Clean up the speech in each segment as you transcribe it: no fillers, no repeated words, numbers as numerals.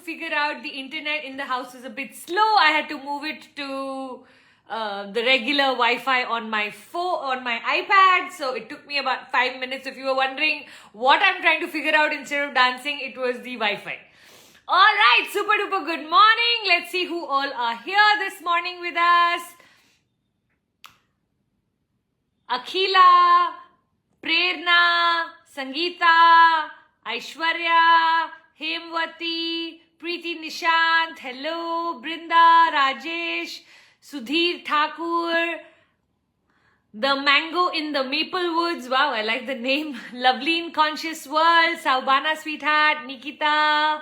figure out the internet in the house was a bit slow. I had to move it to the regular Wi-Fi on my phone, on my iPad. So it took me about 5 minutes. If you were wondering what I'm trying to figure out instead of dancing, it was the Wi-Fi. All right, super duper good morning. Let's see who all are here this morning with us. Akhila, Prerna, Sangeeta, Aishwarya, Hemwati, Preeti Nishant, hello, Brinda, Rajesh, Sudhir Thakur, the mango in the maple woods. Wow, I like the name. Lovely in conscious world, Saubana sweetheart, Nikita.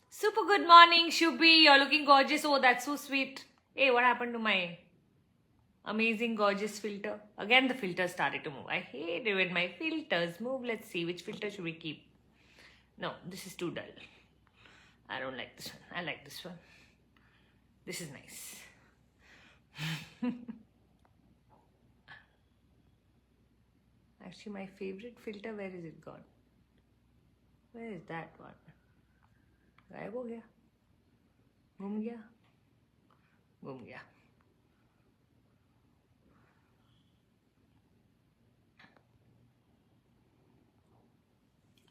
Super good morning, Shubhi. You're looking gorgeous. Oh, that's so sweet. Hey, what happened to my amazing gorgeous filter? Again, the filter started to move. I hate it when my filters move. Let's see, which filter should we keep? No, this is too dull. I don't like this one. I like this one. This is nice. Actually, my favorite filter, where is it gone? Where is that one? गायब हो गया, घूम गया, घूम गया.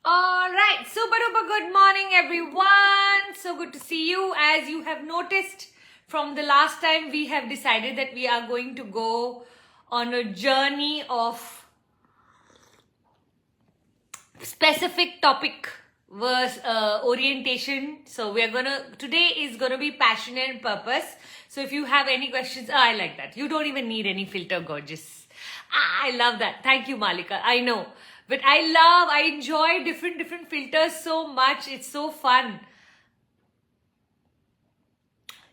All right, super duper good morning everyone. So good to see you. As you have noticed from the last time, we have decided that we are going to go on a journey of specific topic was orientation. So we are today is gonna be passion and purpose. So if you have any questions, I like that. You don't even need any filter, gorgeous. I love that. Thank you, Malika. I know. But I enjoy different filters so much. It's so fun.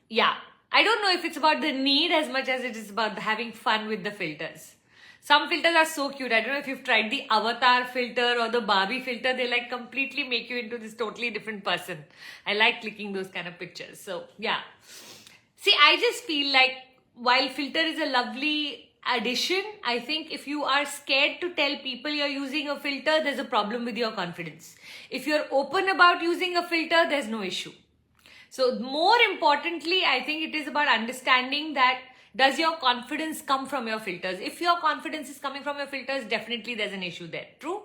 Yeah. I don't know if it's about the need as much as it is about having fun with the filters. Some filters are so cute. I don't know if you've tried the avatar filter or the Barbie filter. They like completely make you into this totally different person. I like clicking those kind of pictures. So yeah. See, I just feel like while filter is a lovely addition, I think if you are scared to tell people you're using a filter, there's a problem with your confidence. If you're open about using a filter, there's no issue. So more importantly, I think it is about understanding that does your confidence come from your filters? If your confidence is coming from your filters, definitely there's an issue there. True?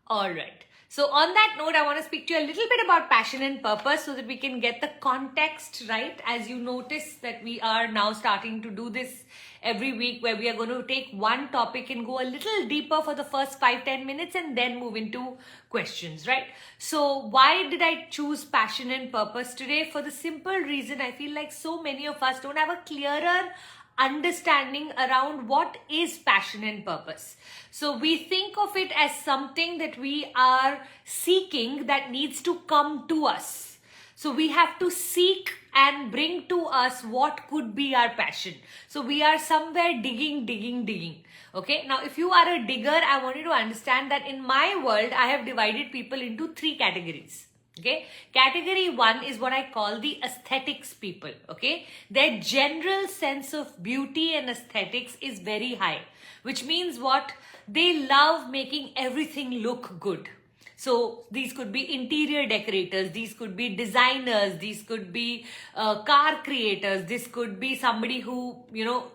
All right. So on that note, I want to speak to you a little bit about passion and purpose so that we can get the context right. As you notice that we are now starting to do this every week, where we are going to take one topic and go a little deeper for the first 5-10 minutes and then move into questions, right? So why did I choose passion and purpose today? For the simple reason, I feel like so many of us don't have a clearer understanding around what is passion and purpose. So we think of it as something that we are seeking that needs to come to us. So we have to seek and bring to us what could be our passion. So we are somewhere digging. Okay, now if you are a digger, I want you to understand that in my world, I have divided people into 3 categories. Okay, category 1 is what I call the aesthetics people. Okay, their general sense of beauty and aesthetics is very high, which means what? They love making everything look good. So these could be interior decorators, these could be designers, these could be car creators, this could be somebody who,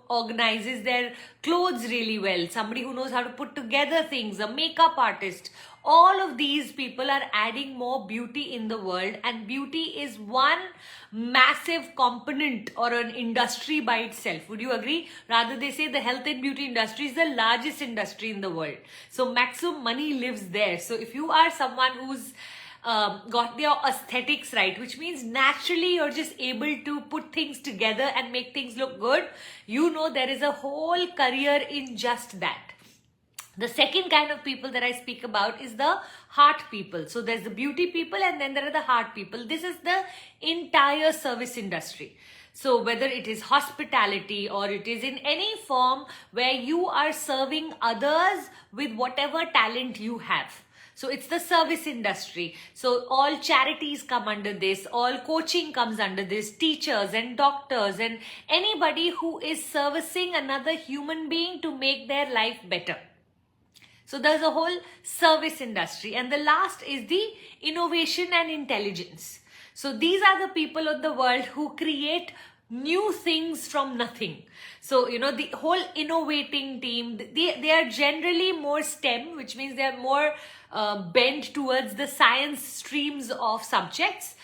organizes their clothes really well, somebody who knows how to put together things, a makeup artist. All of these people are adding more beauty in the world, and beauty is one massive component or an industry by itself. Would you agree? Rather, they say the health and beauty industry is the largest industry in the world. So maximum money lives there. So if you are someone who's got their aesthetics right, which means naturally you're just able to put things together and make things look good, there is a whole career in just that. The second kind of people that I speak about is the heart people. So there's the beauty people and then there are the heart people. This is the entire service industry. So whether it is hospitality or it is in any form where you are serving others with whatever talent you have. So it's the service industry. So all charities come under this, all coaching comes under this, teachers and doctors and anybody who is servicing another human being to make their life better. So there's a whole service industry. And the last is the innovation and intelligence. So these are the people of the world who create new things from nothing. So, the whole innovating team, they are generally more STEM, which means they are more bent towards the science streams of subjects.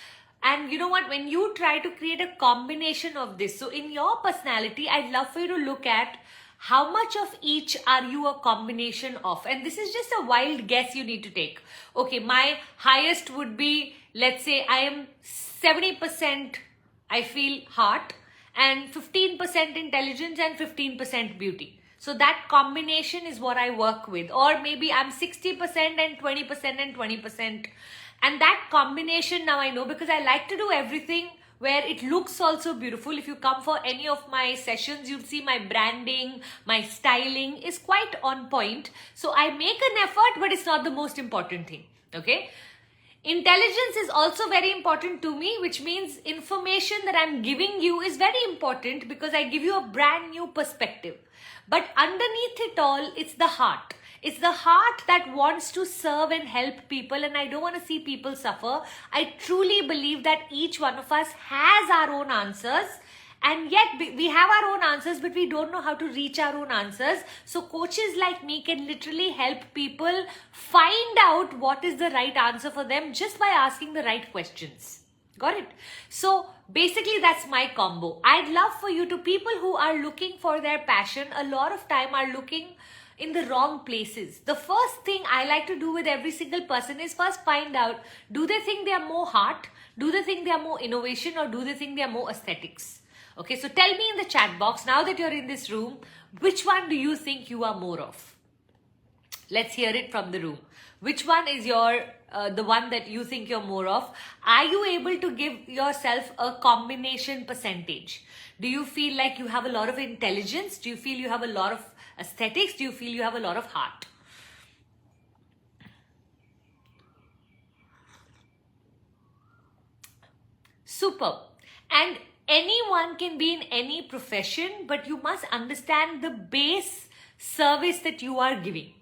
And you know what, when you try to create a combination of this, so in your personality, I'd love for you to look at how much of each are you a combination of. And this is just a wild guess you need to take. Okay, my highest would be, let's say I am 70%, I feel heart, and 15% intelligence and 15% beauty. So that combination is what I work with. Or maybe I'm 60% and 20% and 20%. And that combination now I know, because I like to do everything where it looks also beautiful. If you come for any of my sessions, you'll see my branding, my styling is quite on point. So I make an effort, but it's not the most important thing. Okay. Intelligence is also very important to me, which means information that I'm giving you is very important because I give you a brand new perspective. But underneath it all, it's the heart. It's the heart that wants to serve and help people, and I don't want to see people suffer. I truly believe that each one of us has our own answers, and yet we have our own answers, but we don't know how to reach our own answers. So coaches like me can literally help people find out what is the right answer for them just by asking the right questions. Got it? So basically that's my combo. I'd love for you to, people who are looking for their passion, a lot of time are looking in the wrong places. The first thing I like to do with every single person is first find out, do they think they are more heart? Do they think they are more innovation? Or do they think they are more aesthetics? Okay, so tell me in the chat box, now that you're in this room, which one do you think you are more of? Let's hear it from the room. Which one is the one that you think you're more of? Are you able to give yourself a combination percentage? Do you feel like you have a lot of intelligence? Do you feel you have a lot of aesthetics? Do you feel you have a lot of heart? Superb. And anyone can be in any profession, but you must understand the base service that you are giving.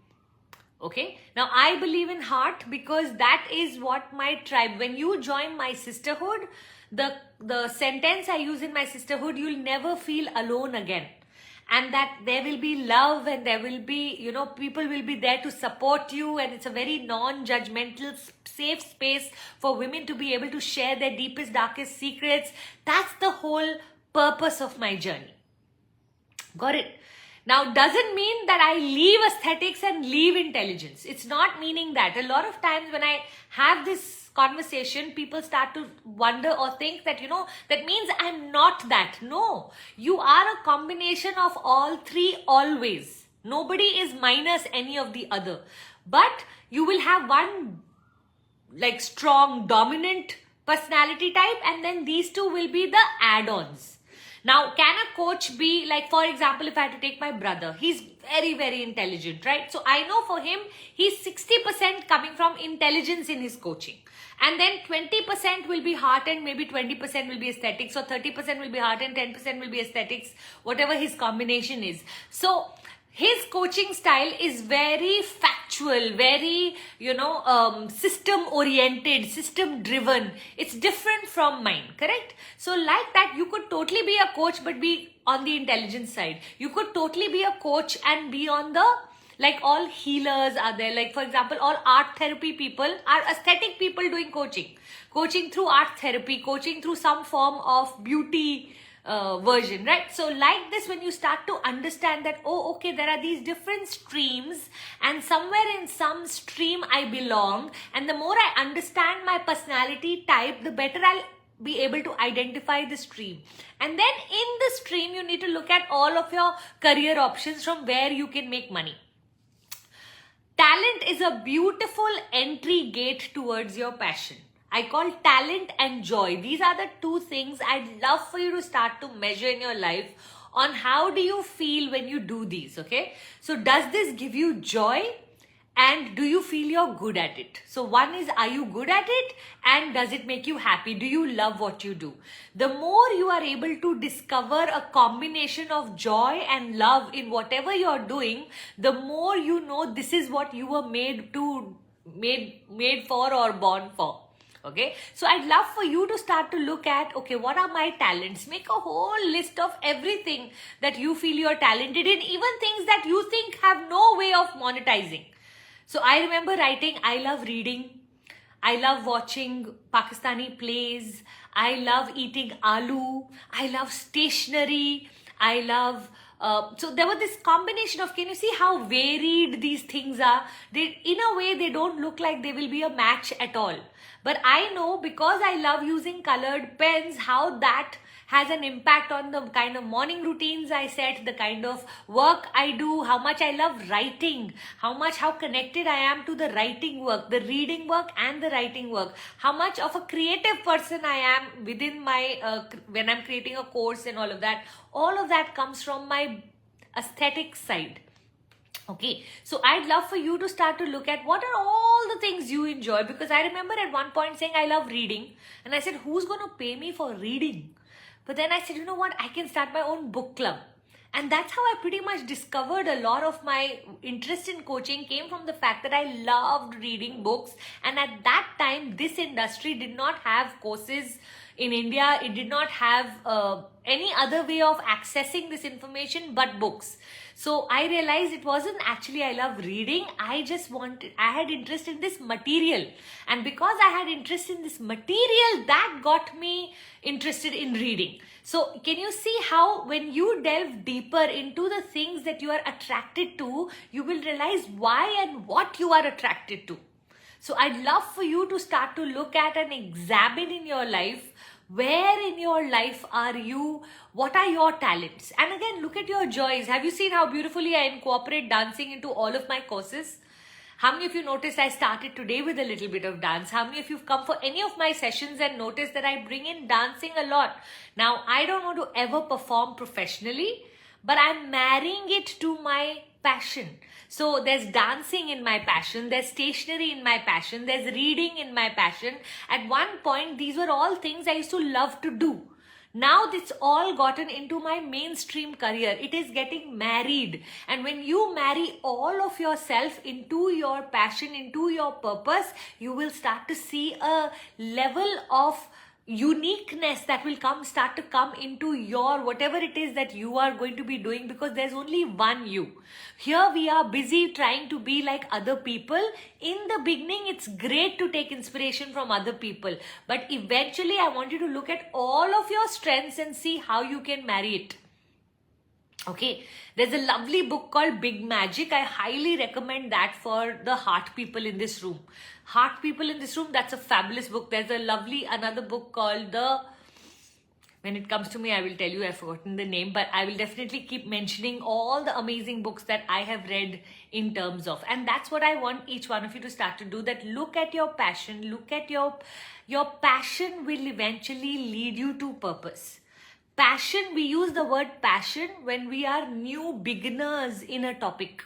Okay, now I believe in heart because that is what my tribe, when you join my sisterhood, the sentence I use in my sisterhood, you'll never feel alone again. And that there will be love, and there will be, people will be there to support you, and it's a very non-judgmental, safe space for women to be able to share their deepest, darkest secrets. That's the whole purpose of my journey. Got it? Now, doesn't mean that I leave aesthetics and leave intelligence. It's not meaning that. A lot of times when I have this conversation, people start to wonder or think that, that means I'm not that. No, you are a combination of all three always. Nobody is minus any of the other. But you will have one like strong, dominant personality type, and then these two will be the add-ons. Now, can a coach be, like, for example, if I had to take my brother, he's very, very intelligent, right? So I know for him, he's 60% coming from intelligence in his coaching. And then 20% will be heart, and maybe 20% will be aesthetics, or 30% will be heart and 10% will be aesthetics, whatever his combination is. So his coaching style is very factual, very, system oriented, system driven. It's different from mine, correct? So like that, you could totally be a coach but be on the intelligence side. You could totally be a coach and be on the, like, all healers are there. Like, for example, all art therapy people are aesthetic people doing coaching through art therapy, coaching through some form of beauty version, right? So like this, when you start to understand that, oh, okay, there are these different streams, and somewhere in some stream I belong, and the more I understand my personality type, the better I'll be able to identify the stream. And then in the stream, you need to look at all of your career options from where you can make money. Talent is a beautiful entry gate towards your passion. I call talent and joy. These are the two things I'd love for you to start to measure in your life on how do you feel when you do these, okay? So does this give you joy, and do you feel you're good at it? So one is, are you good at it, and does it make you happy? Do you love what you do? The more you are able to discover a combination of joy and love in whatever you're doing, the more you know this is what you were made for or born for. Okay, so I'd love for you to start to look at, okay, what are my talents? Make a whole list of everything that you feel you're talented in, even things that you think have no way of monetizing. So I remember writing, I love reading, I love watching Pakistani plays, I love eating aloo, I love stationery, I love so there was this combination of, can you see how varied these things are? They, in a way, they don't look like they will be a match at all. But I know, because I love using colored pens, how that has an impact on the kind of morning routines I set, the kind of work I do, how much I love writing, how connected I am to the writing work, the reading work and the writing work, how much of a creative person I am within my, when I'm creating a course and all of that comes from my aesthetic side. Okay, so I'd love for you to start to look at what are all the things you enjoy, because I remember at one point saying I love reading, and I said, who's going to pay me for reading? But then I said, you know what, I can start my own book club. And that's how I pretty much discovered a lot of my interest in coaching came from the fact that I loved reading books. And at that time, this industry did not have courses in India. It did not have any other way of accessing this information but books. So I realized it wasn't actually I love reading. I had interest in this material. And because I had interest in this material, that got me interested in reading. So can you see how when you delve deeper into the things that you are attracted to, you will realize why and what you are attracted to. So I'd love for you to start to look at and examine in your life, where in your life are you? What are your talents? And again, look at your joys. Have you seen how beautifully I incorporate dancing into all of my courses? How many of you noticed I started today with a little bit of dance? How many of you have come for any of my sessions and noticed that I bring in dancing a lot? Now, I don't want to ever perform professionally, but I'm marrying it to my passion. So there's dancing in my passion, there's stationery in my passion, there's reading in my passion. At one point, these were all things I used to love to do. Now it's all gotten into my mainstream career. It is getting married. And when you marry all of yourself into your passion, into your purpose, you will start to see a level of uniqueness that will start to come into your whatever it is that you are going to be doing, because there's only one you. Here we are busy trying to be like other people. In the beginning, it's great to take inspiration from other people, but eventually I want you to look at all of your strengths and see how you can marry it. Okay, there's a lovely book called Big Magic. I highly recommend that for the heart people in this room. Heart people in this room, that's a fabulous book. There's a lovely another book called when it comes to me, I will tell you, I've forgotten the name, but I will definitely keep mentioning all the amazing books that I have read in terms of. And that's what I want each one of you to start to do, that look at your passion, look at your passion will eventually lead you to purpose. Passion, we use the word passion when we are new beginners in a topic.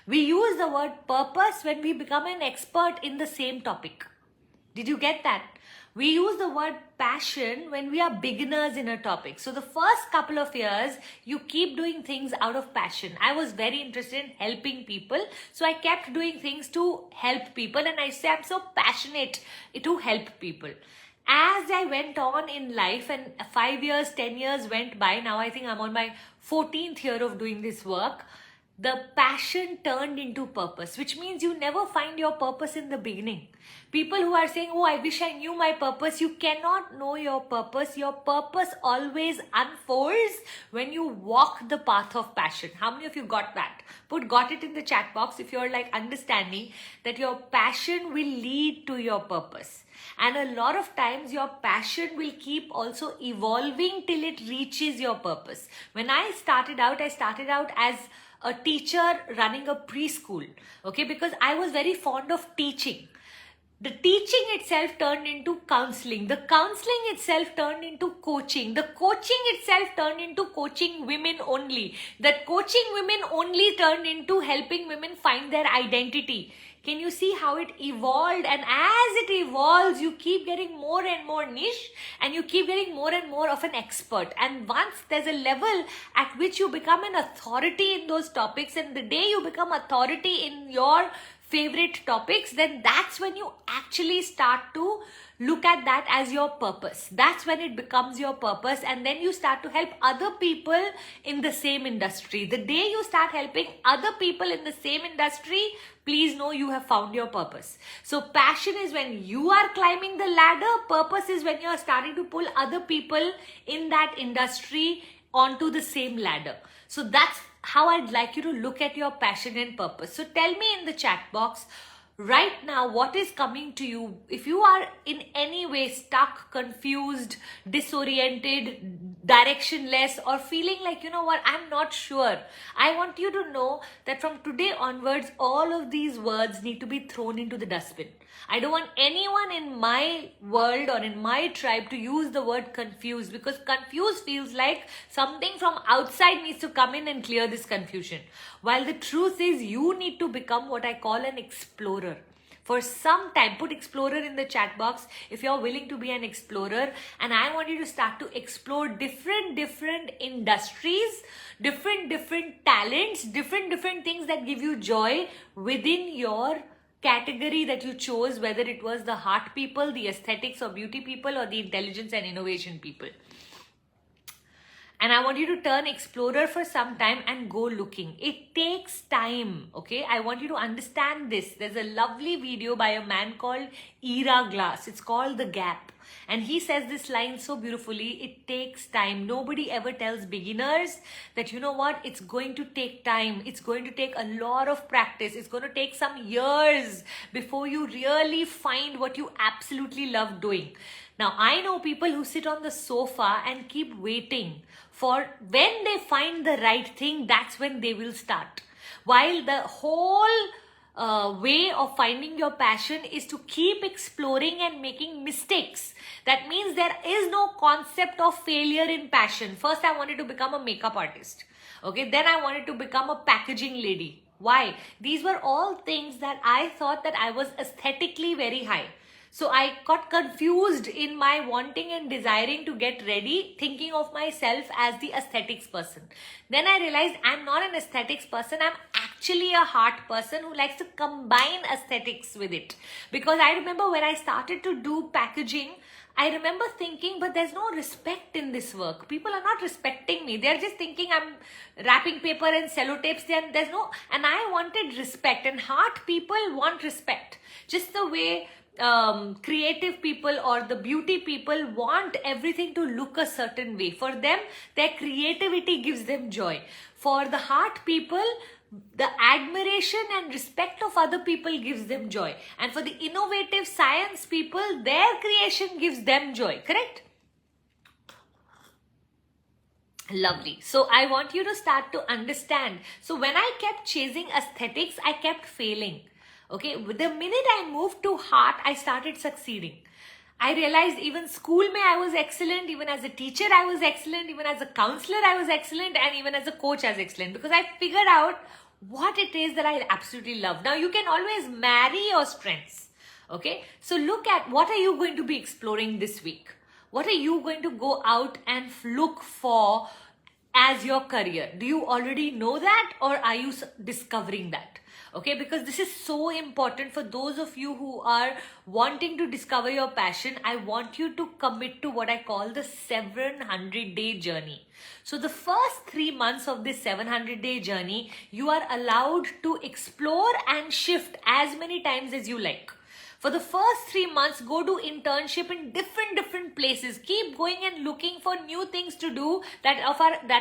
We use the word purpose when we become an expert in the same topic. Did you get that? We use the word passion when we are beginners in a topic. So the first couple of years, you keep doing things out of passion. I was very interested in helping people. So I kept doing things to help people. And I say I'm so passionate to help people. As I went on in life and 5 years, 10 years went by, now I think I'm on my 14th year of doing this work, the passion turned into purpose, which means you never find your purpose in the beginning. People who are saying, oh, I wish I knew my purpose, you cannot know your purpose. Your purpose always unfolds when you walk the path of passion. How many of you got that? Got it in the chat box if you're like understanding that your passion will lead to your purpose. And a lot of times your passion will keep also evolving till it reaches your purpose. When I started out as a teacher running a preschool, okay, because I was very fond of teaching. The teaching itself turned into counseling. The counseling itself turned into coaching. The coaching itself turned into coaching women only. That coaching women only turned into helping women find their identity. Can you see how it evolved? And as it evolves, you keep getting more and more niche and you keep getting more and more of an expert. And once there's a level at which you become an authority in those topics, and the day you become authority in your favorite topics, then that's when you actually start to look at that as your purpose. That's when it becomes your purpose, and then you start to help other people in the same industry. The day you start helping other people in the same industry, please know you have found your purpose. So passion is when you are climbing the ladder. Purpose is when you are starting to pull other people in that industry onto the same ladder. So that's how I'd like you to look at your passion and purpose. So tell me in the chat box right now what is coming to you. If you are in any way stuck, confused, disoriented, directionless, or feeling like, you know what, I'm not sure, I want you to know that from today onwards, all of these words need to be thrown into the dustbin. I don't want anyone in my world or in my tribe to use the word confused, because confused feels like something from outside needs to come in and clear this confusion. While the truth is, you need to become what I call an explorer. For some time, put explorer in the chat box if you're willing to be an explorer. And I want you to start to explore different industries, different talents, different things that give you joy within your category that you chose, whether it was the heart people, the aesthetics or beauty people, or the intelligence and innovation people. And I want you to turn explorer for some time and go looking. It takes time, okay? I want you to understand this. There's a lovely video by a man called Ira Glass. It's called The Gap. And he says this line so beautifully: it takes time. Nobody ever tells beginners that, you know what, it's going to take time. It's going to take a lot of practice. It's going to take some years before you really find what you absolutely love doing. Now, I know people who sit on the sofa and keep waiting for when they find the right thing, that's when they will start. While the whole way of finding your passion is to keep exploring and making mistakes. That means there is no concept of failure in passion. First, I wanted to become a makeup artist. Okay, then I wanted to become a packaging lady. Why? These were all things that I thought that I was aesthetically very high. So I got confused in my wanting and desiring to get ready, thinking of myself as the aesthetics person. Then I realized I'm not an aesthetics person. I'm actually a heart person who likes to combine aesthetics with it. Because I remember when I started to do packaging, I remember thinking, but there's no respect in this work. People are not respecting me. They're just thinking I'm wrapping paper and sellotapes. There's no, and I wanted respect. And heart people want respect. Just the way creative people or the beauty people want everything to look a certain way. For them, their creativity gives them joy. For the heart people, the admiration and respect of other people gives them joy. And for the innovative science people, their creation gives them joy. Correct? Lovely. So I want you to start to understand. So when I kept chasing aesthetics, I kept failing. Okay, the minute I moved to heart, I started succeeding. I realized even school mein I was excellent, even as a teacher I was excellent, even as a counselor I was excellent, and even as a coach I was excellent, because I figured out what it is that I absolutely love. Now you can always marry your strengths. Okay, so look at what are you going to be exploring this week? What are you going to go out and look for as your career? Do you already know that, or are you discovering that? Okay, because this is so important for those of you who are wanting to discover your passion. I want you to commit to what I call the 700-day journey. So the first 3 months of this 700-day journey, you are allowed to explore and shift as many times as you like. For the first 3 months, go do internship in different places. Keep going and looking for new things to do that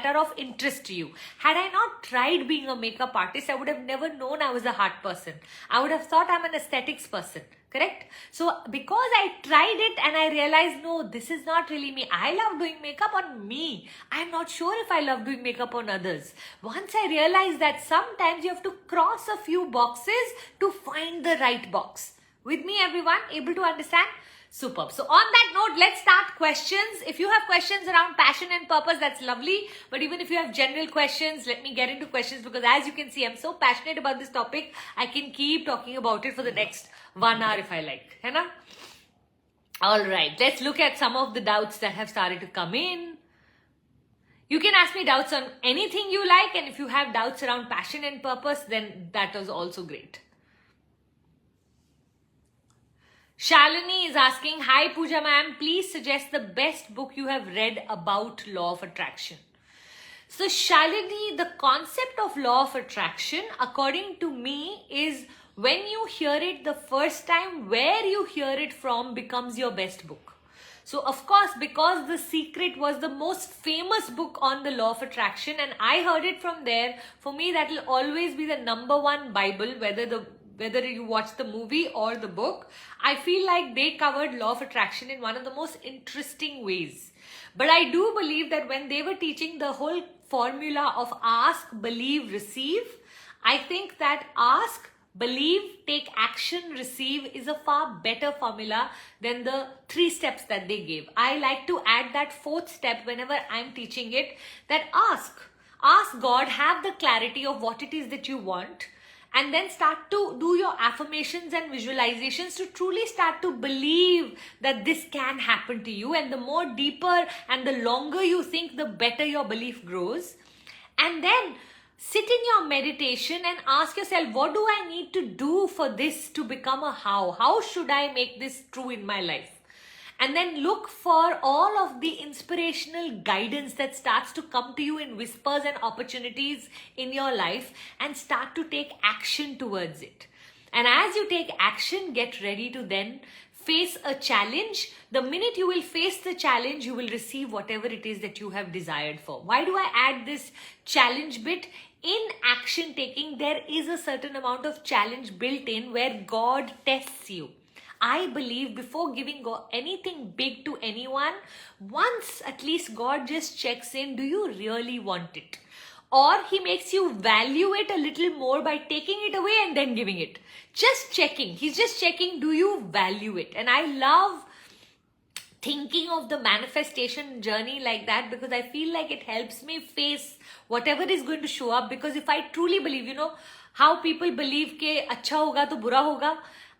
are of interest to you. Had I not tried being a makeup artist, I would have never known I was a heart person. I would have thought I'm an aesthetics person. Correct? So because I tried it and I realized, no, this is not really me. I love doing makeup on me. I'm not sure if I love doing makeup on others. Once I realized that sometimes you have to cross a few boxes to find the right box. With me, everyone? Able to understand? Superb. So on that note, let's start questions. If you have questions around passion and purpose, that's lovely. But even if you have general questions, let me get into questions, because as you can see, I'm so passionate about this topic. I can keep talking about it for the next 1 hour if I like. Hai na? All right. Let's look at some of the doubts that have started to come in. You can ask me doubts on anything you like. And if you have doubts around passion and purpose, then that was also great. Shalini is asking, hi Pooja ma'am, please suggest the best book you have read about law of attraction. So Shalini, the concept of law of attraction, according to me, is when you hear it the first time, where you hear it from becomes your best book. So of course, because The Secret was the most famous book on the law of attraction and I heard it from there, for me that will always be the number one Bible, whether you watch the movie or the book. I feel like they covered law of attraction in one of the most interesting ways. But I do believe that when they were teaching the whole formula of ask, believe, receive, I think that ask, believe, take action, receive is a far better formula than the 3 steps that they gave. I like to add that 4th step whenever I'm teaching it, that ask. Ask God, have the clarity of what it is that you want, and then start to do your affirmations and visualizations to truly start to believe that this can happen to you. And the more deeper and the longer you think, the better your belief grows. And then sit in your meditation and ask yourself, what do I need to do for this to become a how? How should I make this true in my life? And then look for all of the inspirational guidance that starts to come to you in whispers and opportunities in your life, and start to take action towards it. And as you take action, get ready to then face a challenge. The minute you will face the challenge, you will receive whatever it is that you have desired for. Why do I add this challenge bit? In action taking, there is a certain amount of challenge built in where God tests you. I believe before giving anything big to anyone, once at least God just checks in, do you really want it? Or he makes you value it a little more by taking it away and then giving it. Just checking. He's just checking, do you value it? And I love thinking of the manifestation journey like that, because I feel like it helps me face whatever is going to show up. Because if I truly believe, you know, how people believe ke acha hoga to bura hoga,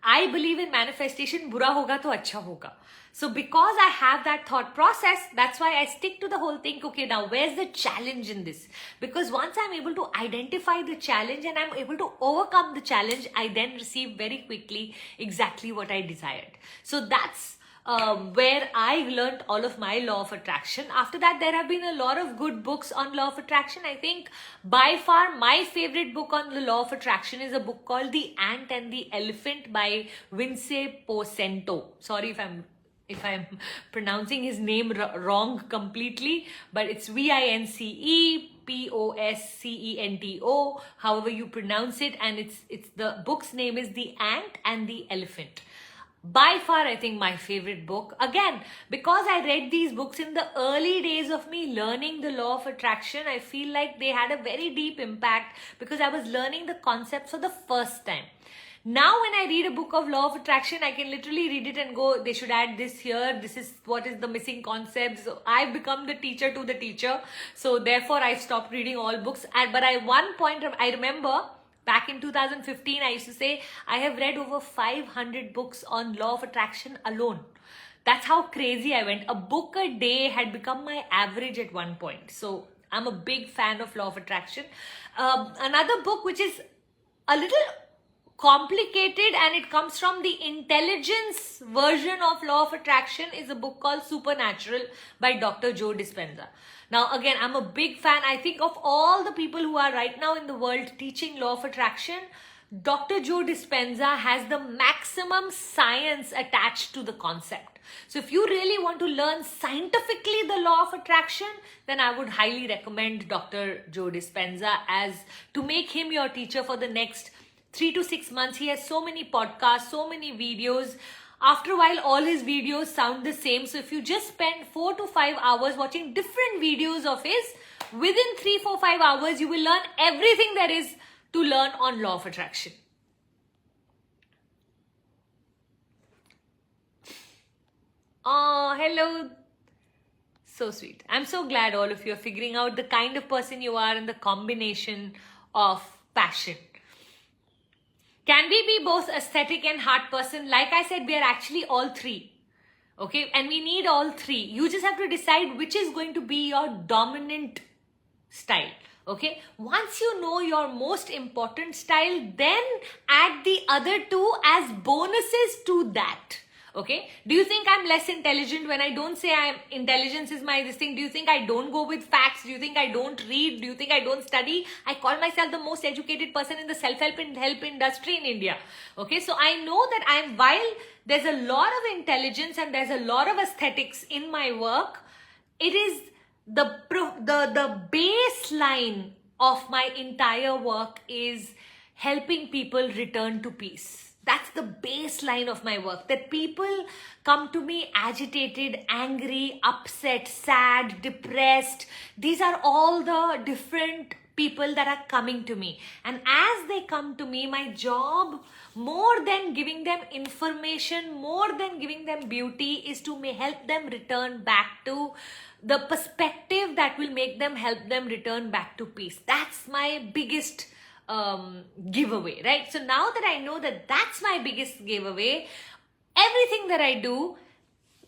I believe in manifestation, bura hoga to acha hoga. So because I have that thought process, that's why I stick to the whole thing. Okay, now where's the challenge in this? Because once I'm able to identify the challenge and I'm able to overcome the challenge, I then receive very quickly exactly what I desired. So that's where I learned all of my law of attraction. After that, there have been a lot of good books on law of attraction. I think by far my favorite book on the law of attraction is a book called The Ant and the Elephant by Vince Poscento. Sorry if I'm pronouncing his name wrong completely, but it's Vince Poscento, however you pronounce it, and it's the book's name is The Ant and the Elephant. By far, I think my favorite book. Again, because I read these books in the early days of me learning the law of attraction, I feel like they had a very deep impact because I was learning the concepts for the first time. Now when I read a book of law of attraction, I can literally read it and go, they should add this here. This is what is the missing concept. So I've become the teacher to the teacher. So therefore, I stopped reading all books. But at one point, I remember back in 2015, I used to say, I have read over 500 books on law of attraction alone. That's how crazy I went. A book a day had become my average at one point. So I'm a big fan of law of attraction. Another book which is a little complicated and it comes from the intelligence version of law of attraction is a book called Supernatural by Dr. Joe Dispenza. Now again, I'm a big fan. I think of all the people who are right now in the world teaching law of attraction, Dr. Joe Dispenza has the maximum science attached to the concept. So if you really want to learn scientifically the law of attraction, then I would highly recommend Dr. Joe Dispenza as to make him your teacher for the next 3 to 6 months. He has so many podcasts, so many videos. After a while, all his videos sound the same. So if you just spend 4 to 5 hours watching different videos of his, within 3, 4, 5 hours, you will learn everything there is to learn on law of attraction. Oh, hello. So sweet. I'm so glad all of you are figuring out the kind of person you are and the combination of passion. Can we be both aesthetic and heart person? Like I said, we are actually all three. Okay, and we need all three. You just have to decide which is going to be your dominant style. Okay, once you know your most important style, then add the other two as bonuses to that. Okay. Do you think I'm less intelligent when I don't say intelligence is my this thing? Do you think I don't go with facts? Do you think I don't read? Do you think I don't study? I call myself the most educated person in the self-help and help industry in India. Okay. So I know that while there's a lot of intelligence and there's a lot of aesthetics in my work, it is the baseline of my entire work is helping people return to peace. That's the baseline of my work, that people come to me agitated, angry, upset, sad, depressed. These are all the different people that are coming to me. And as they come to me, my job, more than giving them information, more than giving them beauty, is to help them return back to the perspective that will make them help them return back to peace. That's my biggest giveaway, right? So now that I know that that's my biggest giveaway, everything that I do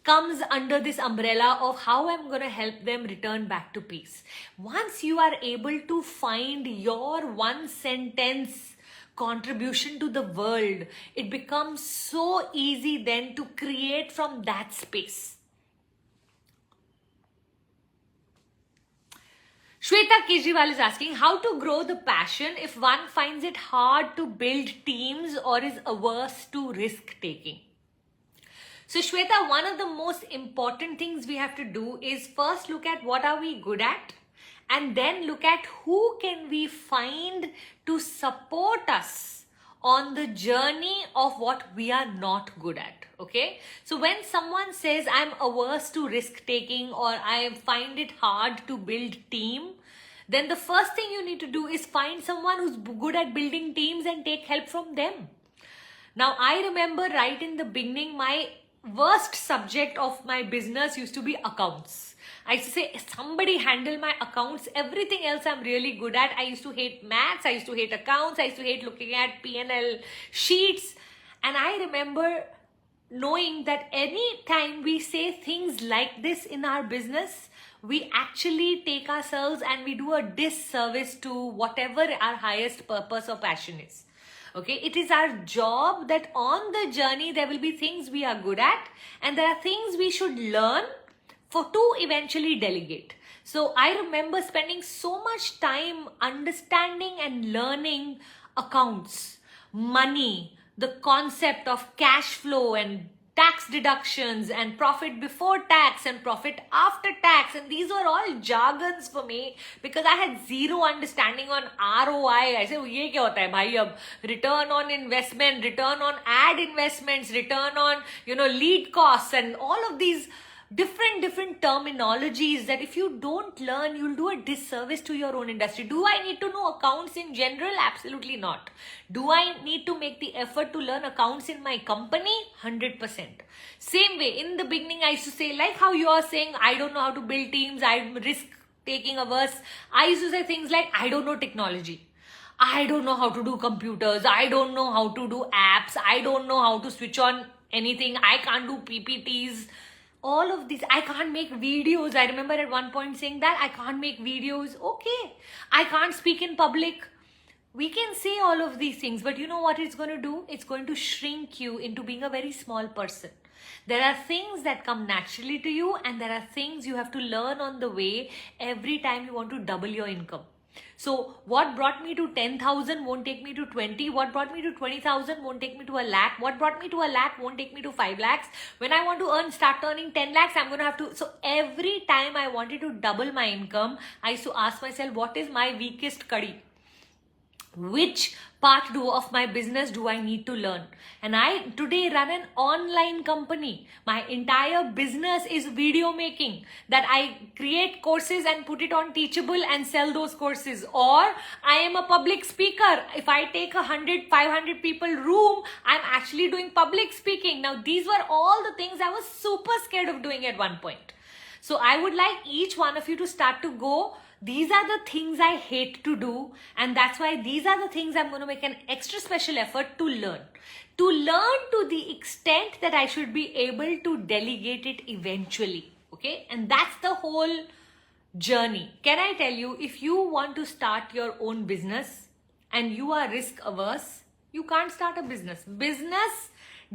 comes under this umbrella of how I'm going to help them return back to peace. Once you are able to find your one sentence contribution to the world, it becomes so easy then to create from that space. Shweta Kejriwal is asking, how to grow the passion if one finds it hard to build teams or is averse to risk taking? So Shweta, one of the most important things we have to do is first look at what are we good at, and then look at who can we find to support us on the journey of what we are not good at. Okay, so when someone says I'm averse to risk taking or I find it hard to build team, then the first thing you need to do is find someone who's good at building teams and take help from them. Now, I remember right in the beginning, my worst subject of my business used to be accounts. I used to say, somebody handle my accounts. Everything else I'm really good at. I used to hate maths. I used to hate accounts. I used to hate looking at P&L sheets. And I remember knowing that any time we say things like this in our business, we actually take ourselves and we do a disservice to whatever our highest purpose or passion is. Okay, it is our job that on the journey there will be things we are good at and there are things we should learn to eventually delegate. So I remember spending so much time understanding and learning accounts, money, the concept of cash flow and tax deductions and profit before tax and profit after tax, and these were all jargons for me because I had zero understanding on ROI. I said, ye kya hota hai bhai, ab return on investment, return on ad investments, return on lead costs, and all of these different terminologies that if you don't learn, you'll do a disservice to your own industry. Do I need to know accounts in general? Absolutely not. Do I need to make the effort to learn accounts in my company? 100%. Same way, in the beginning I used to say, like how you are saying, I don't know how to build teams, I'm risk taking averse. I used to say things like, I don't know technology. I don't know how to do computers. I don't know how to do apps. I don't know how to switch on anything. I can't do PPTs. All of these, I can't make videos. I remember at one point saying that I can't make videos. Okay, I can't speak in public. We can say all of these things, but you know what it's going to do? It's going to shrink you into being a very small person. There are things that come naturally to you and there are things you have to learn on the way every time you want to double your income. So what brought me to 10,000 won't take me to 20. What brought me to 20,000 won't take me to a lakh. What brought me to a lakh won't take me to 5 lakhs. When I want to start earning 10 lakhs, I'm going to have to. So every time I wanted to double my income, I used to ask myself, what is my weakest curry? Which part of my business do I need to learn? And I today run an online company. My entire business is video making, that I create courses and put it on Teachable and sell those courses. Or I am a public speaker. If I take 100, 500 people room, I'm actually doing public speaking. Now, these were all the things I was super scared of doing at one point. So I would like each one of you to start to go, these are the things I hate to do, and that's why these are the things I'm going to make an extra special effort to learn. To learn to the extent that I should be able to delegate it eventually. Okay? And that's the whole journey. Can I tell you, if you want to start your own business and you are risk averse, you can't start a business. Business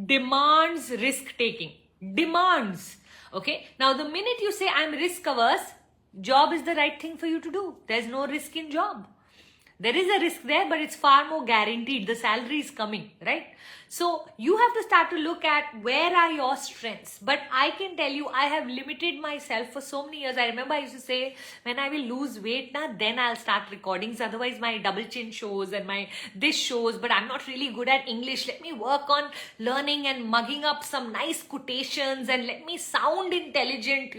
demands risk taking. Demands. Okay. Now, the minute you say I'm risk averse, job is the right thing for you to do. There's no risk in job. There is a risk there, but it's far more guaranteed. The salary is coming, right? So you have to start to look at where are your strengths. But I can tell you, I have limited myself for so many years. I remember I used to say, when I will lose weight, then I'll start recordings. Otherwise, my double chin shows and my this shows, but I'm not really good at English. Let me work on learning and mugging up some nice quotations and let me sound intelligent,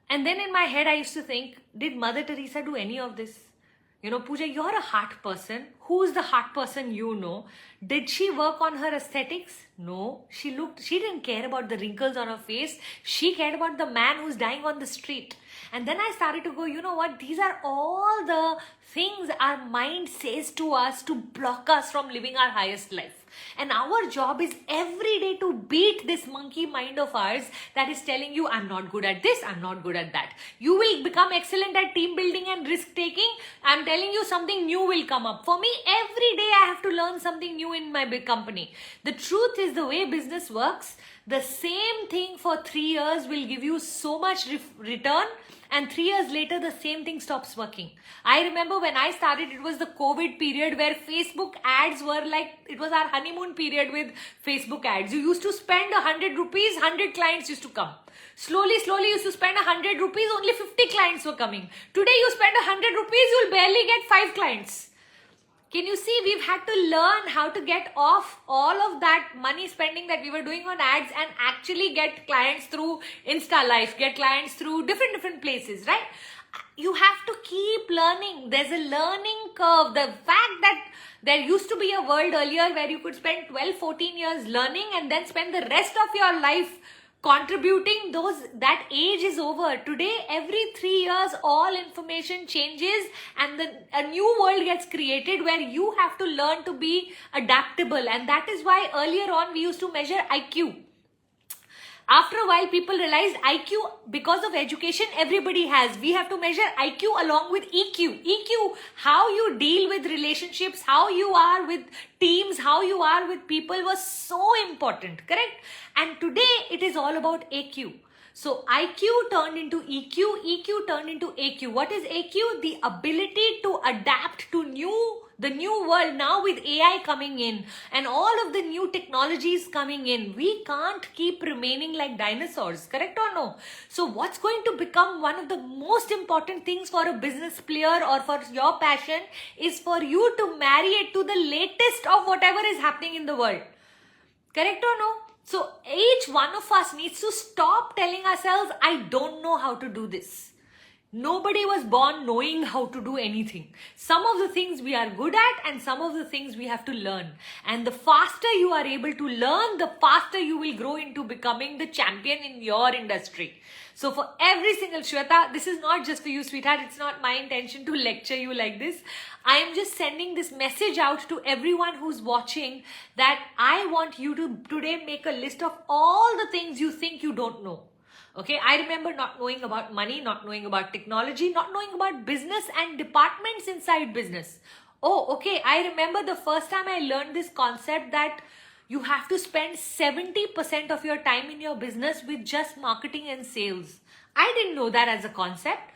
And then in my head, I used to think, did Mother Teresa do any of this? Pooja, you're a heart person. Who's the heart person you know? Did she work on her aesthetics? No. She didn't care about the wrinkles on her face. She cared about the man who's dying on the street. And then I started to go, you know what? These are all the things our mind says to us to block us from living our highest life. And our job is every day to beat this monkey mind of ours that is telling you, I'm not good at this, I'm not good at that. You will become excellent at team building and risk taking. I'm telling you, something new will come up. For me, every day I have to learn something new in my big company. The truth is, the way business works, the same thing for 3 years will give you so much return, and 3 years later the same thing stops working. I remember when I started, it was the COVID period where Facebook ads were like, it was our honeymoon period with Facebook ads. You used to spend 100 rupees, 100 clients used to come. Slowly you used to spend 100 rupees, only 50 clients were coming. Today you spend 100 rupees, you'll barely get 5 clients. Can you see, we've had to learn how to get off all of that money spending that we were doing on ads and actually get clients through Insta Live, get clients through different places, right? You have to keep learning. There's a learning curve. The fact that there used to be a world earlier where you could spend 12, 14 years learning and then spend the rest of your life contributing, that age is over. Today, every 3 years, all information changes and a new world gets created where you have to learn to be adaptable. And that is why earlier on we used to measure IQ. After a while, people realized IQ, because of education, everybody has. We have to measure IQ along with EQ. EQ, how you deal with relationships, how you are with teams, how you are with people was so important, correct? And today, it is all about AQ. So IQ turned into EQ, EQ turned into AQ. What is AQ? The ability to adapt to the new world now with AI coming in and all of the new technologies coming in. We can't keep remaining like dinosaurs, correct or no? So what's going to become one of the most important things for a business player or for your passion is for you to marry it to the latest of whatever is happening in the world. Correct or no? So each one of us needs to stop telling ourselves, I don't know how to do this. Nobody was born knowing how to do anything. Some of the things we are good at and some of the things we have to learn. And the faster you are able to learn, the faster you will grow into becoming the champion in your industry. So for every single Shweta, this is not just for you, sweetheart. It's not my intention to lecture you like this. I am just sending this message out to everyone who's watching that I want you to today make a list of all the things you think you don't know. Okay, I remember not knowing about money, not knowing about technology, not knowing about business and departments inside business. Oh, okay, I remember the first time I learned this concept that you have to spend 70% of your time in your business with just marketing and sales. I didn't know that as a concept.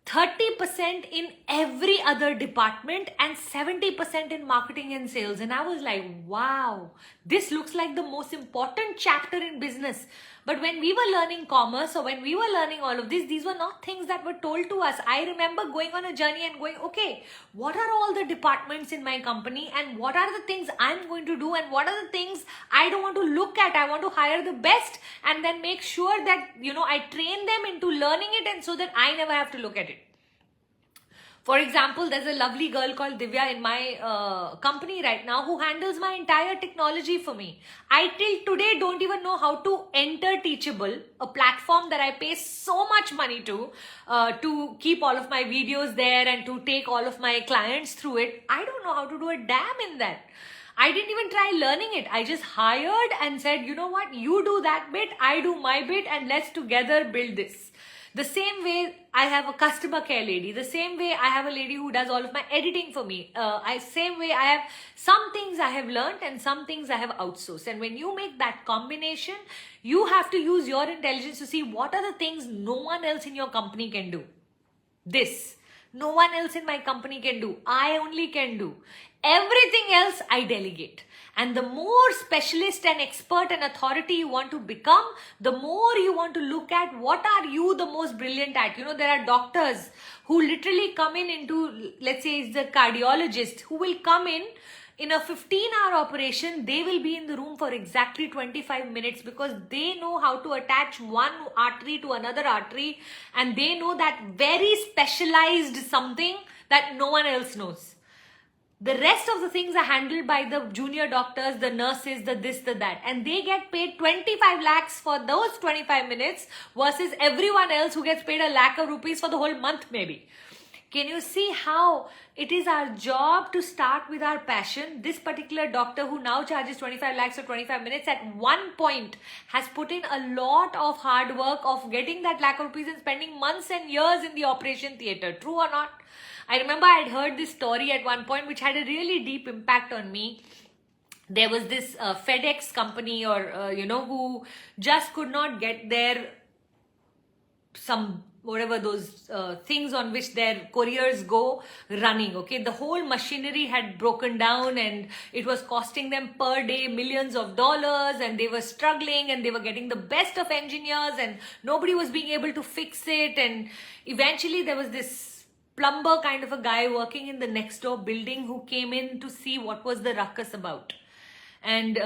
30% in every other department and 70% in marketing and sales. And I was like, wow, this looks like the most important chapter in business. But when we were learning commerce or when we were learning all of this, these were not things that were told to us. I remember going on a journey and going, okay, what are all the departments in my company and what are the things I'm going to do and what are the things I don't want to look at? I want to hire the best and then make sure that, I train them into learning it and so that I never have to look at it. For example, there's a lovely girl called Divya in my company right now who handles my entire technology for me. I till today don't even know how to enter Teachable, a platform that I pay so much money to keep all of my videos there and to take all of my clients through it. I don't know how to do a damn in that. I didn't even try learning it. I just hired and said, you know what, you do that bit, I do my bit and let's together build this. The same way I have a customer care lady. The same way I have a lady who does all of my editing for me. Same way I have some things I have learned and some things I have outsourced. And when you make that combination, you have to use your intelligence to see what are the things no one else in your company can do. This. No one else in my company can do. I only can do. Everything else I delegate. And the more specialist and expert and authority you want to become, the more you want to look at what are you the most brilliant at. You know, there are doctors who literally come in into, let's say it's the cardiologist, who will come in a 15-hour operation, they will be in the room for exactly 25 minutes because they know how to attach one artery to another artery, and they know that very specialized something that no one else knows. The rest of the things are handled by the junior doctors, the nurses, the this, the that. And they get paid 25 lakhs for those 25 minutes versus everyone else who gets paid a lakh of rupees for the whole month maybe. Can you see how it is our job to start with our passion? This particular doctor who now charges 25 lakhs for 25 minutes at one point has put in a lot of hard work of getting that lakh of rupees and spending months and years in the operation theatre. True or not? I remember I had heard this story at one point which had a really deep impact on me. There was this FedEx company or, who just could not get their whatever those things on which their couriers go running, okay? The whole machinery had broken down and it was costing them per day millions of dollars, and they were struggling and they were getting the best of engineers and nobody was being able to fix it. And eventually there was this plumber kind of a guy working in the next door building who came in to see what was the ruckus about. And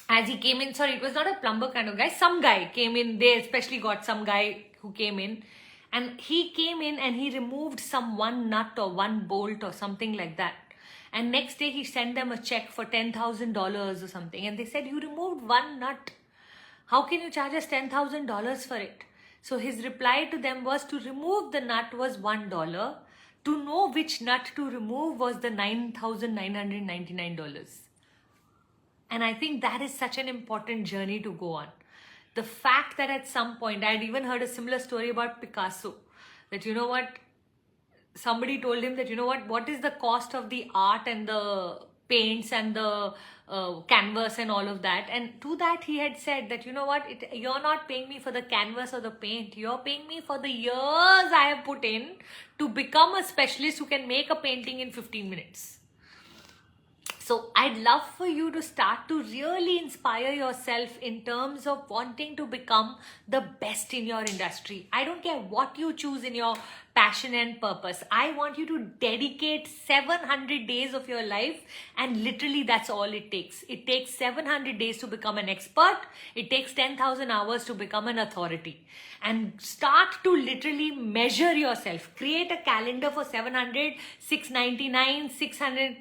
as he came in, sorry, it was not a plumber kind of guy, some guy came in, they especially got some guy who came in, and he came in and he removed one nut or one bolt or something like that. And next day he sent them a check for $10,000 or something. And they said, you removed one nut. How can you charge us $10,000 for it? So his reply to them was, to remove the nut was $1. To know which nut to remove was the $9,999. And I think that is such an important journey to go on. The fact that at some point, I had even heard a similar story about Picasso, that you know what, somebody told him that, you know what is the cost of the art and the paints and the canvas and all of that. And to that he had said that, you know what, you're not paying me for the canvas or the paint, you're paying me for the years I have put in to become a specialist who can make a painting in 15 minutes. So I'd love for you to start to really inspire yourself in terms of wanting to become the best in your industry. I don't care what you choose in your passion and purpose. I want you to dedicate 700 days of your life, and literally that's all it takes. It takes 700 days to become an expert. It takes 10,000 hours to become an authority. And start to literally measure yourself. Create a calendar for 700, 699, 600,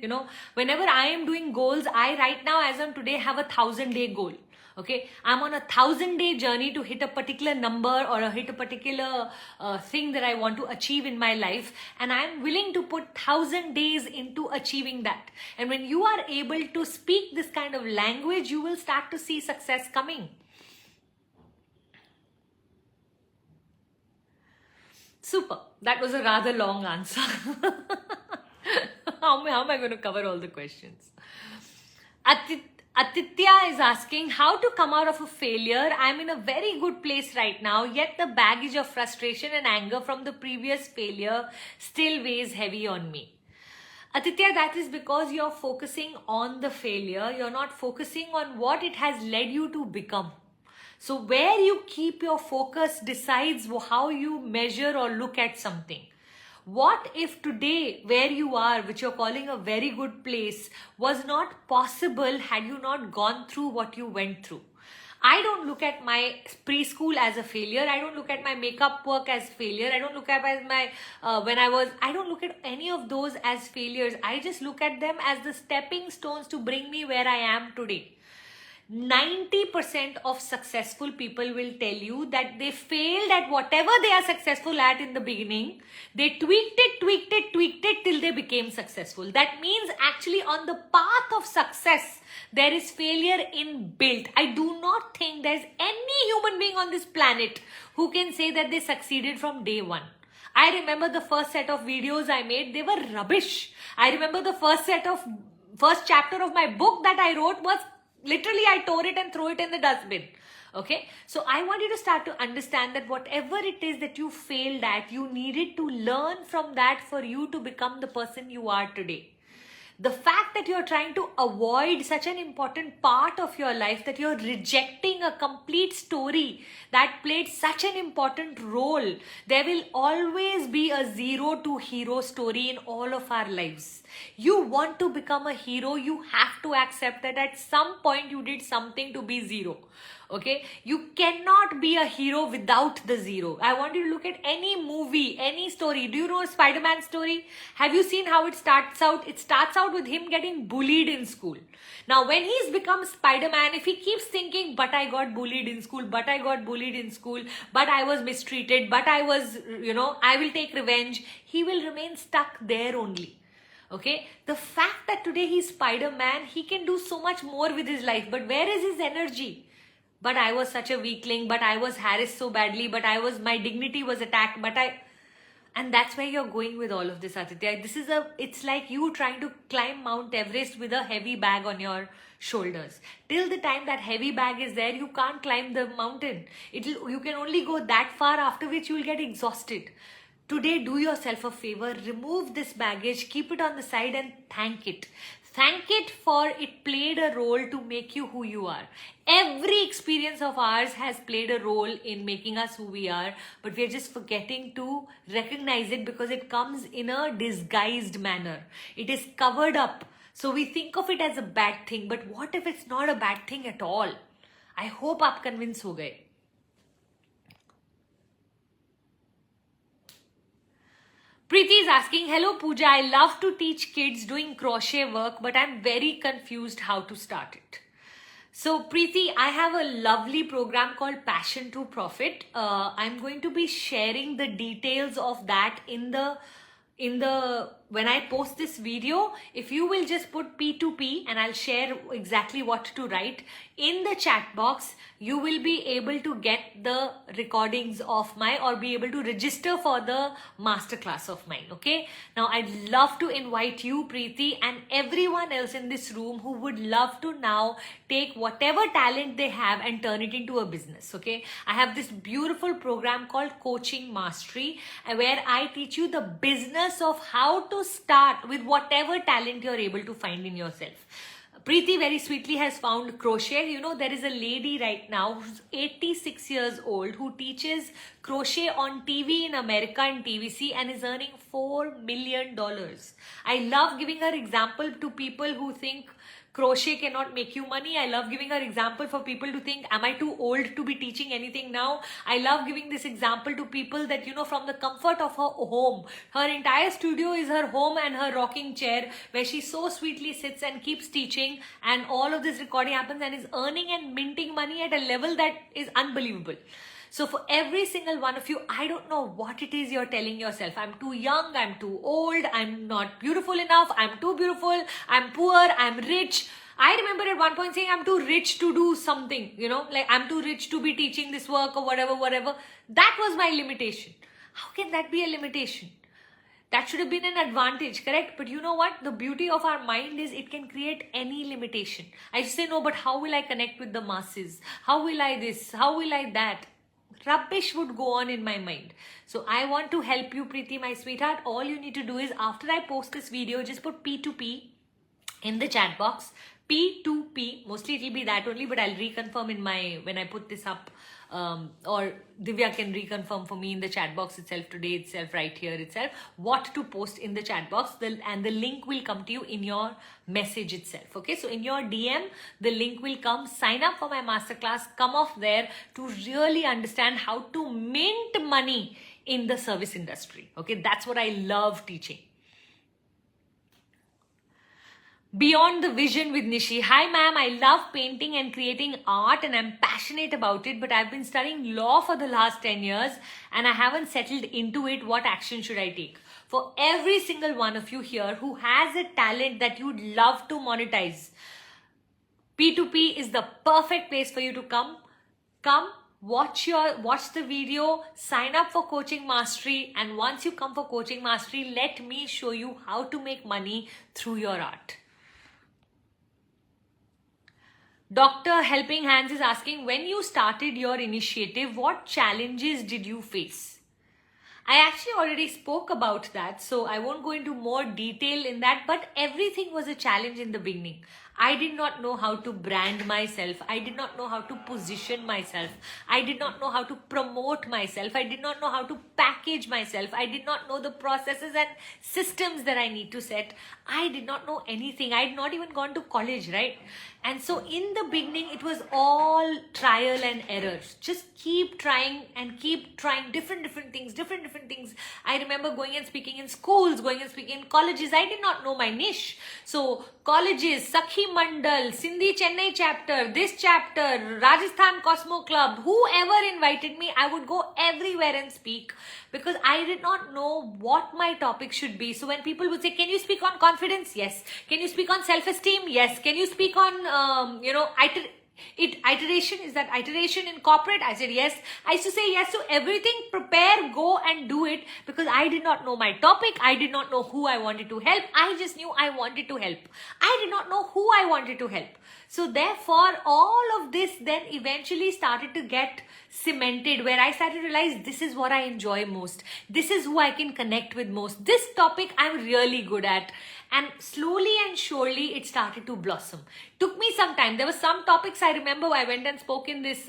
whenever I am doing goals, I right now as of today have a 1,000-day goal. Okay, I'm on a 1,000-day journey to hit a particular number or hit a particular thing that I want to achieve in my life, and I'm willing to put 1,000 days into achieving that. And when you are able to speak this kind of language, you will start to see success coming. Super. That was a rather long answer. How am I going to cover all the questions? Aditya is asking how to come out of a failure. I'm in a very good place right now, yet the baggage of frustration and anger from the previous failure still weighs heavy on me. Aditya, that is because you're focusing on the failure. You're not focusing on what it has led you to become. So where you keep your focus decides how you measure or look at something. What if today, where you are, which you're calling a very good place, was not possible had you not gone through what you went through? I don't look at my preschool as a failure. I don't look at my makeup work as failure. I don't look at my, I don't look at any of those as failures. I just look at them as the stepping stones to bring me where I am today. 90% of successful people will tell you that they failed at whatever they are successful at in the beginning. They tweaked it till they became successful. That means actually on the path of success, there is failure inbuilt. I do not think there's any human being on this planet who can say that they succeeded from day one. I remember the first set of videos I made, they were rubbish. I remember the first chapter of my book that I wrote was literally I tore it and threw it in the dustbin. Okay, so I want you to start to understand that whatever it is that you failed at, you needed to learn from that for you to become the person you are today. The fact that you're trying to avoid such an important part of your life, that you're rejecting a complete story that played such an important role. There will always be a zero to hero story in all of our lives. You want to become a hero, you have to accept that at some point you did something to be zero. Okay, you cannot be a hero without the zero. I want you to look at any movie, any story. Do you know a Spider-Man story? Have you seen how it starts out? It starts out with him getting bullied in school. Now, when he's become Spider-Man, if he keeps thinking, but I got bullied in school, but I was mistreated, but I was, I will take revenge, he will remain stuck there only. Okay, the fact that today he's Spider-Man, he can do so much more with his life, but where is his energy? But I was such a weakling, but I was harassed so badly, but my dignity was attacked, and that's where you're going with all of this, Aditya. It's like you trying to climb Mount Everest with a heavy bag on your shoulders. Till the time that heavy bag is there, you can't climb the mountain. You can only go that far, after which you will get exhausted. Today, do yourself a favor, remove this baggage, keep it on the side and thank it. Thank it for it played a role to make you who you are. Every experience of ours has played a role in making us who we are, but we're just forgetting to recognize it because it comes in a disguised manner. It is covered up. So we think of it as a bad thing, but what if it's not a bad thing at all? I hope aap convince ho gaye. Preeti is asking, hello Pooja, I love to teach kids doing crochet work, but I'm very confused how to start it. So Preeti, I have a lovely program called Passion to Profit. I'm going to be sharing the details of that when I post this video. If you will just put P2P and I'll share exactly what to write in the chat box, you will be able to get the recordings of or be able to register for the masterclass of mine. Okay, now I'd love to invite you, Preeti, and everyone else in this room who would love to now take whatever talent they have and turn it into a business. Okay, I have this beautiful program called Coaching Mastery, where I teach you the business of how to start with whatever talent you're able to find in yourself. Preeti very sweetly has found crochet. You know, there is a lady right now who's 86 years old who teaches crochet on TV in America and TVC and is earning $4 million. I love giving her example to people who think crochet cannot make you money. I love giving her example for people to think, am I too old to be teaching anything now? I love giving this example to people that, from the comfort of her home. Her entire studio is her home and her rocking chair where she so sweetly sits and keeps teaching, and all of this recording happens and is earning and minting money at a level that is unbelievable. So for every single one of you, I don't know what it is you're telling yourself. I'm too young, I'm too old, I'm not beautiful enough, I'm too beautiful, I'm poor, I'm rich. I remember at one point saying I'm too rich to do something, like I'm too rich to be teaching this work or whatever. That was my limitation. How can that be a limitation? That should have been an advantage, correct? But you know what? The beauty of our mind is it can create any limitation. I say, no, but how will I connect with the masses? How will I this? How will I that? Rubbish would go on in my mind. So I want to help you, Preeti, my sweetheart. All you need to do is, after I post this video, just put P2P in the chat box. P2P, mostly it will be that only, but I'll reconfirm when I put this up, or Divya can reconfirm for me in the chat box itself today itself, right here itself, what to post in the chat box, and the link will come to you in your message itself. Okay, so in your DM, the link will come. Sign up for my masterclass, come off there to really understand how to mint money in the service industry. Okay, that's what I love teaching. Beyond the Vision with Nishi. Hi ma'am, I love painting and creating art and I'm passionate about it, but I've been studying law for the last 10 years and I haven't settled into it. What action should I take? For every single one of you here who has a talent that you'd love to monetize, P2P is the perfect place for you to come. Watch the video, sign up for Coaching Mastery, and once you come for Coaching Mastery, let me show you how to make money through your art. Dr. Helping Hands is asking, when you started your initiative, what challenges did you face? I actually already spoke about that, so I won't go into more detail in that, but everything was a challenge in the beginning. I did not know how to brand myself. I did not know how to position myself. I did not know how to promote myself. I did not know how to package myself. I did not know the processes and systems that I need to set. I did not know anything. I had not even gone to college, right? And so in the beginning, it was all trial and errors. Just keep trying and keep trying different things. I remember going and speaking in schools, going and speaking in colleges. I did not know my niche. So colleges, Sakhi Mandal, Sindhi Chennai chapter, this chapter, Rajasthan Cosmo Club, whoever invited me, I would go everywhere and speak because I did not know what my topic should be. So when people would say, can you speak on confidence? Yes. Can you speak on self-esteem? Yes. Can you speak on, iteration? Is that iteration in corporate? I said yes. I used to say yes to everything. Prepare, go and do it because I did not know my topic. I did not know who I wanted to help. I just knew I wanted to help. I did not know who I wanted to help. So therefore, all of this then eventually started to get cemented where I started to realize this is what I enjoy most. This is who I can connect with most. This topic I'm really good at. And slowly and surely it started to blossom. Took me some time. There were some topics I remember I went and spoke in this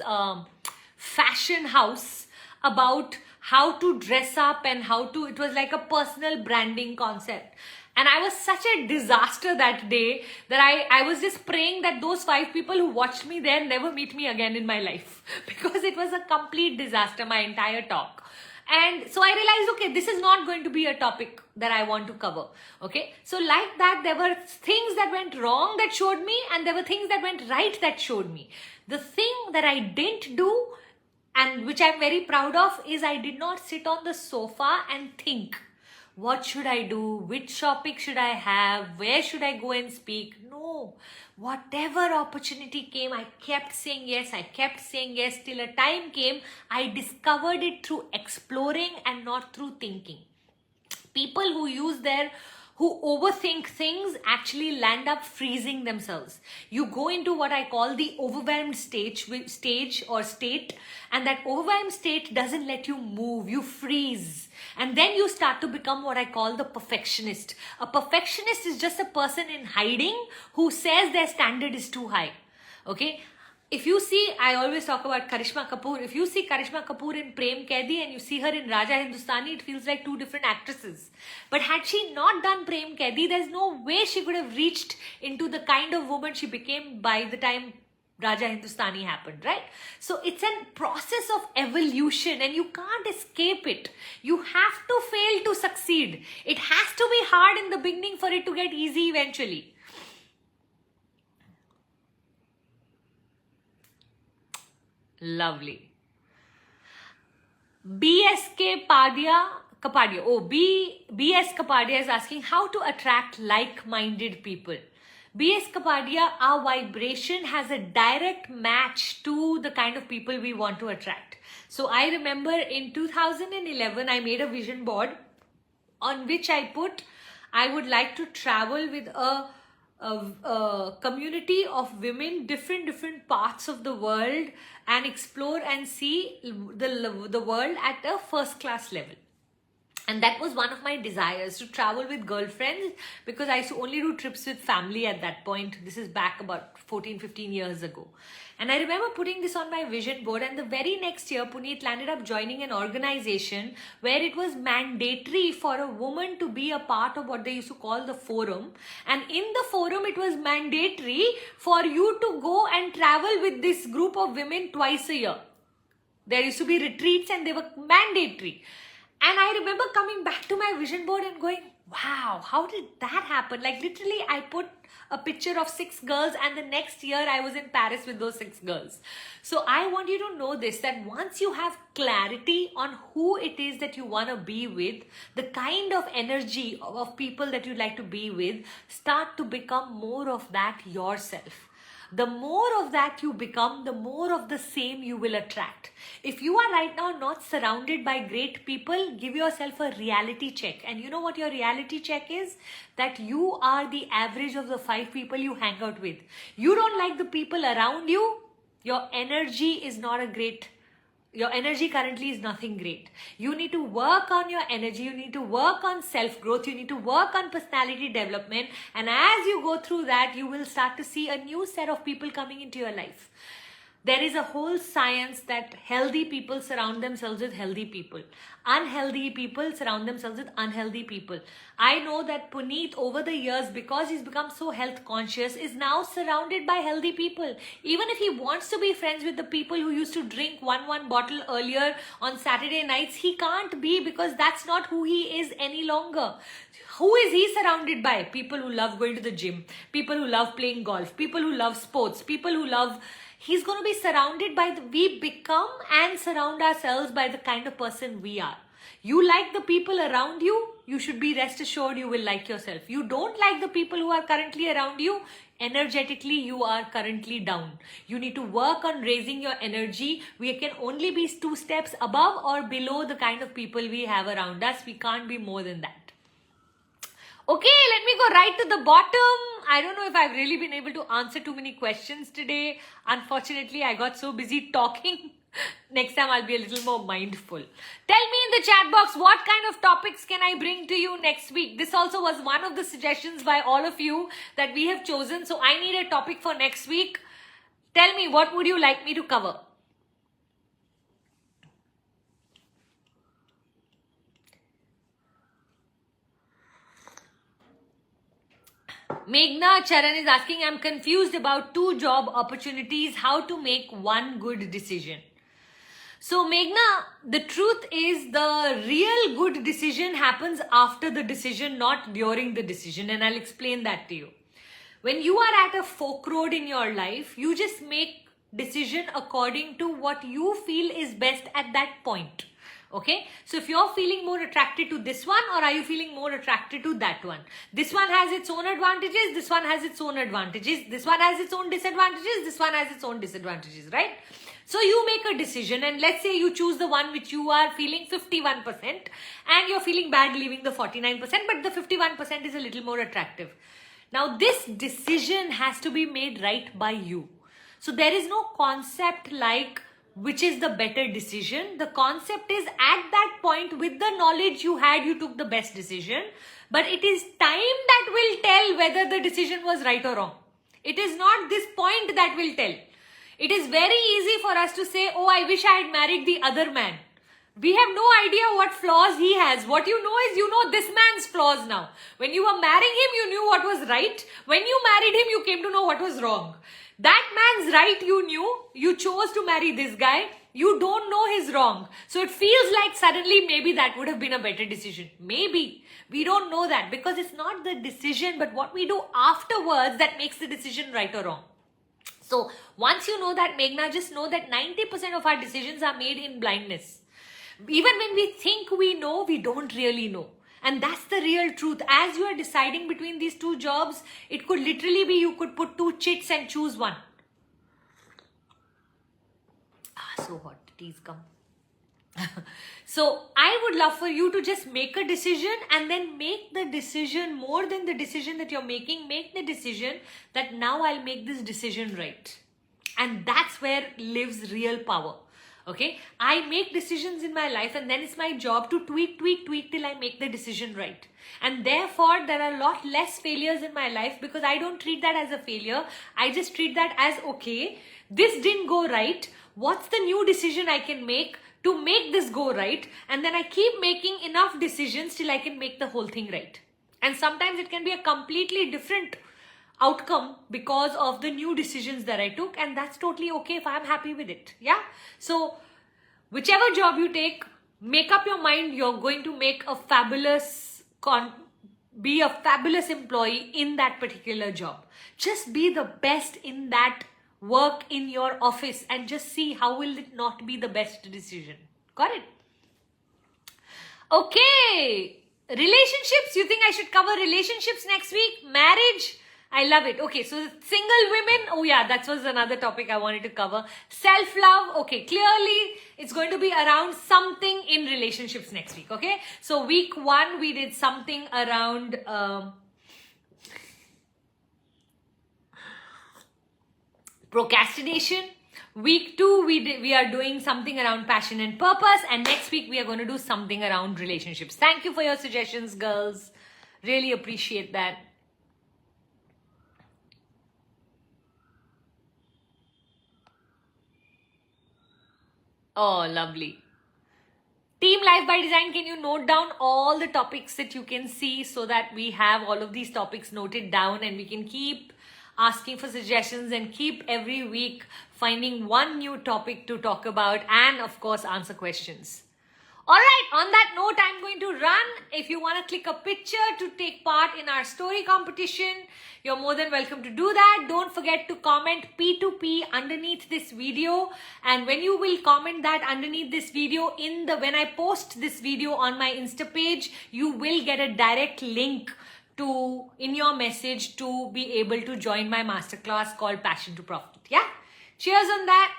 fashion house about how to dress up and it was like a personal branding concept. And I was such a disaster that day that I was just praying that those 5 people who watched me there never meet me again in my life because it was a complete disaster, my entire talk. And so I realized, okay, this is not going to be a topic that I want to cover. Okay. So like that, there were things that went wrong that showed me and there were things that went right that showed me. The thing that I didn't do and which I'm very proud of is I did not sit on the sofa and think, what should I do? Which topic should I have? Where should I go and speak? No. Whatever opportunity came, I kept saying yes. I kept saying yes till a time came. I discovered it through exploring and not through thinking. People who overthink things actually land up freezing themselves. You go into what I call the overwhelmed stage or state, and that overwhelmed state doesn't let you move. You freeze. And then you start to become what I call the perfectionist. A perfectionist is just a person in hiding who says their standard is too high. Okay? If you see, I always talk about Karishma Kapoor. If you see Karishma Kapoor in Prem Kaidi and you see her in Raja Hindustani, it feels like 2 different actresses. But had she not done Prem Kaidi, there's no way she could have reached into the kind of woman she became by the time Raja Hindustani happened, right? So it's a process of evolution and you can't escape it. You have to fail to succeed. It has to be hard in the beginning for it to get easy eventually. Lovely. BS Kapadia is asking how to attract like-minded people. BS Kapadia, our vibration has a direct match to the kind of people we want to attract. So I remember in 2011, I made a vision board on which I put, I would like to travel with a community of women, different parts of the world and explore and see the world at a first class level. And that was one of my desires, to travel with girlfriends, because I used to only do trips with family at that point. This is back about 14-15 years ago. And I remember putting this on my vision board, and the very next year Puneet landed up joining an organization where it was mandatory for a woman to be a part of what they used to call the forum. And in the forum, it was mandatory for you to go and travel with this group of women twice a year. There used to be retreats and they were mandatory. And I remember coming back to my vision board and going, Wow, how did that happen? Like literally, I put a picture of 6 girls, and the next year I was in Paris with those 6 girls. So I want you to know this, that once you have clarity on who it is that you want to be with, the kind of energy of people that you like to be with, start to become more of that yourself. The more of that you become, the more of the same you will attract. If you are right now not surrounded by great people, give yourself a reality check. And you know what your reality check is? That you are the average of the 5 people you hang out with. You don't like the people around you, your energy is not a great. Your energy currently is nothing great. You need to work on your energy. You need to work on self-growth. You need to work on personality development. And as you go through that, you will start to see a new set of people coming into your life. There is a whole science that healthy people surround themselves with healthy people. Unhealthy people surround themselves with unhealthy people. I know that Puneet, over the years, because he's become so health conscious, is now surrounded by healthy people. Even if he wants to be friends with the people who used to drink one bottle earlier on Saturday nights, he can't be, because that's not who he is any longer. Who is he surrounded by? People who love going to the gym, people who love playing golf, people who love sports, people who love... He's going to be surrounded by we become and surround ourselves by the kind of person we are. You like the people around you, you should be rest assured you will like yourself. You don't like the people who are currently around you, energetically you are currently down. You need to work on raising your energy. We can only be 2 steps above or below the kind of people we have around us. We can't be more than that. Okay, let me go right to the bottom. I don't know if I've really been able to answer too many questions today. Unfortunately, I got so busy talking. Next time I'll be a little more mindful. Tell me in the chat box, what kind of topics can I bring to you next week? This also was one of the suggestions by all of you that we have chosen. So I need a topic for next week. Tell me, what would you like me to cover? Meghna Charan is asking, I'm confused about 2 job opportunities, how to make one good decision. So Meghna, the truth is the real good decision happens after the decision, not during the decision. And I'll explain that to you. When you are at a fork road in your life, you just make decision according to what you feel is best at that point. Okay, so if you're feeling more attracted to this one, or are you feeling more attracted to that one? This one has its own advantages, this one has its own advantages, this one has its own disadvantages, this one has its own disadvantages, right? So you make a decision, and let's say you choose the one which you are feeling 51% and you're feeling bad leaving the 49%, but the 51% is a little more attractive. Now this decision has to be made right by you. So there is no concept like which is the better decision. The concept is at that point, with the knowledge you had, you took the best decision. But it is time that will tell whether the decision was right or wrong. It is not this point that will tell. It is very easy for us to say, oh, I wish I had married the other man. We have no idea what flaws he has. What you know is, you know this man's flaws now. When you were marrying him, you knew what was right. When you married him, you came to know what was wrong. That man's right you knew. You chose to marry this guy. You don't know his wrong. So it feels like suddenly maybe that would have been a better decision. Maybe. We don't know that, because it's not the decision but what we do afterwards that makes the decision right or wrong. So once you know that, Meghna, just know that 90% of our decisions are made in blindness. Even when we think we know, we don't really know. And that's the real truth. As you are deciding between these 2 jobs, it could literally be you could put 2 chits and choose one. So hot. Tea's come. So I would love for you to just make a decision, and then make the decision more than the decision that you're making. Make the decision that now I'll make this decision right. And that's where lives real power. Okay, I make decisions in my life, and then it's my job to tweak till I make the decision right. And therefore, there are a lot less failures in my life, because I don't treat that as a failure. I just treat that as, okay, this didn't go right. What's the new decision I can make to make this go right? And then I keep making enough decisions till I can make the whole thing right. And sometimes it can be a completely different outcome because of the new decisions that I took, and that's totally okay if I'm happy with it. Yeah, so whichever job you take, make up your mind you're going to make a fabulous be a fabulous employee in that particular job. Just be the best in that work in your office and just see how will it not be the best decision. Got it? Okay. Relationships. You think I should cover relationships next week? Marriage? I love it. Okay, so single women. Oh yeah, that was another topic I wanted to cover. Self-love. Okay, clearly it's going to be around something in relationships next week. Okay, so week 1 we did something around procrastination. Week 2 we are doing something around passion and purpose, and next week we are going to do something around relationships. Thank you for your suggestions, girls. Really appreciate that. Oh, lovely. Team Life by Design, can you note down all the topics that you can see so that we have all of these topics noted down and we can keep asking for suggestions and keep every week finding one new topic to talk about and of course answer questions. Alright, on that note, I'm going to run. If you want to click a picture to take part in our story competition, you're more than welcome to do that. Don't forget to comment P2P underneath this video. And when you will comment that underneath this video, when I post this video on my Insta page, you will get a direct link in your message to be able to join my masterclass called Passion to Profit. Yeah? Cheers on that.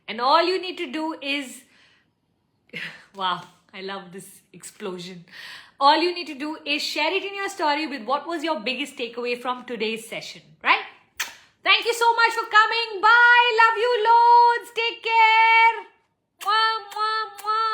And all you need to do is, wow, I love this explosion. All you need to do is share it in your story with what was your biggest takeaway from today's session, right? Thank you so much for coming. Bye. Love you loads. Take care. Mwah, mwah, mwah.